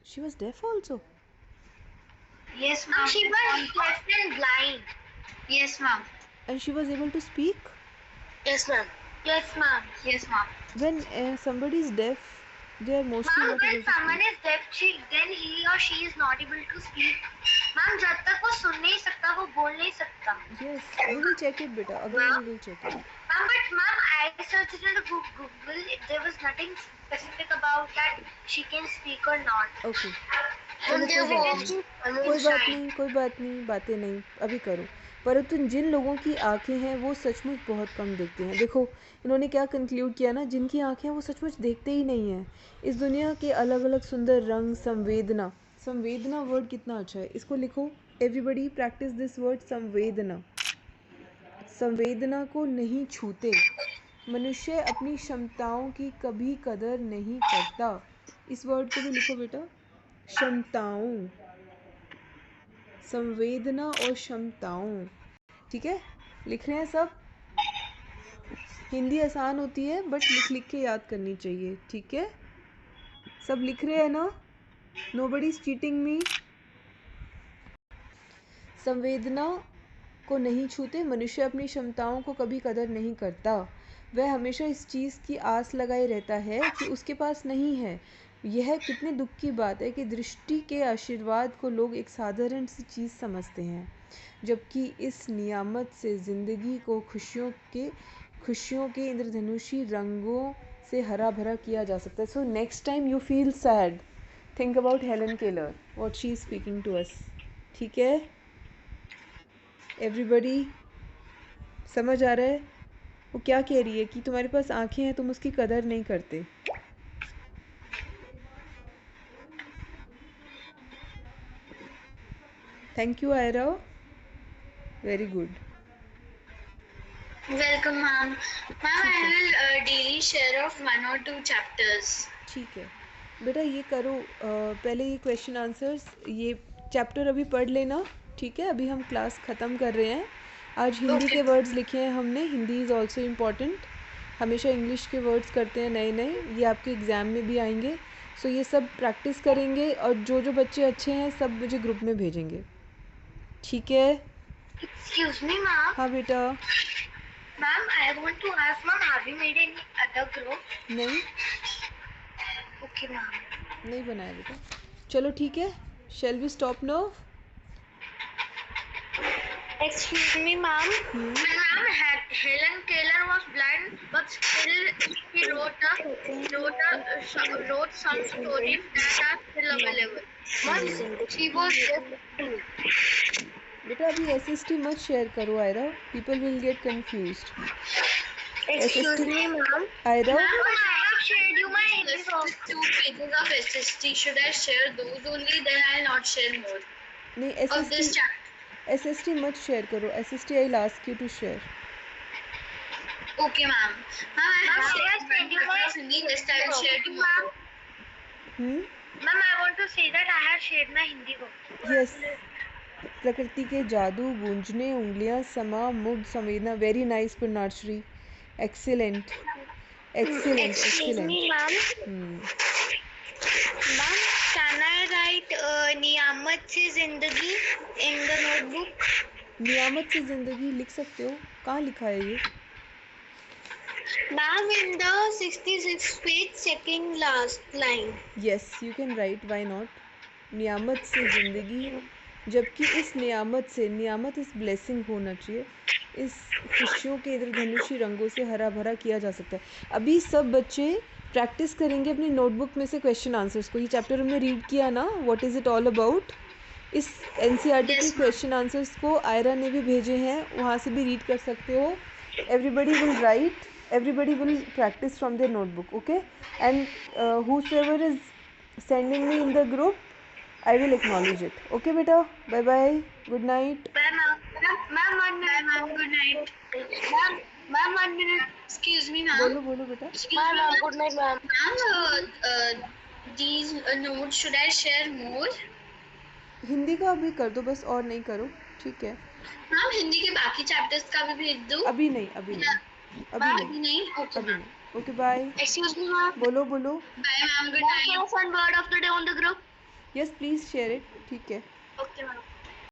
She was deaf also. Yes, ma'am. She was deaf and blind. Yes, ma'am. And she was able to speak. Yes ma'am. Yes ma'am. Yes, ma'am. When somebody is deaf, they are mostly Ma'am, not when able to someone speak. is deaf, then he or she is not able to speak. Ma'am, जब तक वो सुन नहीं सकता, वो बोल नहीं सकता. Yes, we will check it, beta. Again, we will check it. Ma'am, but ma'am, I searched it in the Google. There was nothing specific about that she can speak or not. Okay. चलो कोई बात नहीं, बातें नहीं अभी करो. परंतु जिन लोगों की आंखें हैं वो सचमुच बहुत कम देखते हैं. देखो इन्होंने क्या कंक्लूड किया ना, जिनकी आंखें हैं वो सचमुच देखते ही नहीं हैं. इस दुनिया के अलग अलग सुंदर रंग, संवेदना. संवेदना वर्ड कितना अच्छा है, इसको लिखो. एवरीबडी प्रैक्टिस दिस वर्ड संवेदना. संवेदना को नहीं छूते. मनुष्य अपनी क्षमताओं की कभी कदर नहीं करता. इस वर्ड को भी लिखो बेटा, क्षमताओं. संवेदना और क्षमताओं. ठीक है, लिख रहे हैं सब. हिंदी आसान होती है बट लिख लिख के याद करनी चाहिए. ठीक है, सब लिख रहे हैं ना? नोबडी इज चीटिंग मी. संवेदना को नहीं छूते. मनुष्य अपनी क्षमताओं को कभी कदर नहीं करता. वह हमेशा इस चीज़ की आस लगाए रहता है कि उसके पास नहीं है. यह कितने दुख की बात है कि दृष्टि के आशीर्वाद को लोग एक साधारण सी चीज़ समझते हैं, जबकि इस नियामत से ज़िंदगी को खुशियों के इंद्रधनुषी रंगों से हरा भरा किया जा सकता है. So next time you feel sad, think about Helen Keller, what she is speaking to us. ठीक है, एवरीबडी समझ आ रहा है वो क्या कह रही है? कि तुम्हारे पास आंखें हैं, तुम उसकी कदर नहीं करते. Thank you Aira, very good. Welcome, ma'am. Ma'am, I will daily share of 1 or 2 chapters. ठीक है बेटा, ये करो. पहले ये क्वेश्चन आंसर्स, ये चैप्टर अभी पढ़ लेना. ठीक है, अभी हम क्लास ख़त्म कर रहे हैं. आज हिंदी के वर्ड्स लिखे हैं हमने. Hindi is also important. हमेशा इंग्लिश के वर्ड्स करते हैं नए नए, ये आपके एग्ज़ाम में भी आएंगे. सो ये सब प्रैक्टिस करेंगे और जो जो बच्चे अच्छे हैं सब मुझे ग्रुप में भेजेंगे. ठीक है? Excuse me, ma'am. हाँ बेटा. Ma'am, I want to ask, ma'am, have you made any other group? नहीं, Okay, ma'am. नहीं बनाया बेटा. चलो ठीक है, shall we stop now? Excuse me, ma'am. Ma'am, Helen Keller was blind, but still she wrote some stories that are still available. Ma'am, she was deaf. बेटा अभी SST मत शेयर करो Aira, people will get confused. Excuse me, ma'am. Aira, Ma'am, I have shared you my English. 2 pages of SST. Should I share those only? Then I'll not share more नहीं of this chapter. SST मत share करो. SST I will ask you to share. Okay, ma'am. Ma'am, I have shared 20 of Hindi. Rest I will share tomorrow. Ma'am, I want to say that I have shared my Hindi book. Yes. प्रकृति के जादू, गूंजने, उंगलियां, समा, मुग्ध, संवेदना. Very nice pronunciation. Excellent excellent excellent. Ma'am, can I write नियामत से जिंदगी in the notebook? नियामत से जिंदगी लिख सकते हो. कहाँ लिखा है ये? Ma'am, in the 66th page, second last line. Yes, you can write, why not. नियामत से ज़िंदगी, जबकि इस नियामत से, नियामत इस ब्लेसिंग होना चाहिए, इस खुशियों के इंद्रधनुषी रंगों से हरा भरा किया जा सकता है. अभी सब बच्चे प्रैक्टिस करेंगे अपनी नोटबुक में से क्वेश्चन आंसर्स को. ये चैप्टर हमने रीड किया ना, what is it all about. इस NCERT के क्वेश्चन आंसर्स को आयरा ने भी भेजे हैं, वहाँ से भी रीड कर सकते हो. Everybody will write, everybody will practice from their notebook, okay? And whosoever is sending me in the group, I will acknowledge it. Okay beta, bye bye, good night. Bye, ma'am. Ma'am, 1 minute. Bye, ma'am. Good night. Ma'am, 1 minute. Excuse me, ma'am. बोलो बेटा. Bye, ma'am. Good night, ma'am. Ma'am, these notes, should I share more? Hindi का अभी कर दो बस, और नहीं करो. ठीक है? मैम, हिंदी के बाकी चैप्टर्स का भी भेज दो. अभी नहीं, अभी नहीं. Okay, ma'am. Okay, bye. Excuse me, ma'am. बोलो. Bye, ma'am. Good night. One word of the day on the group. Yes, please share it. ठीक है? Okay, ma'am.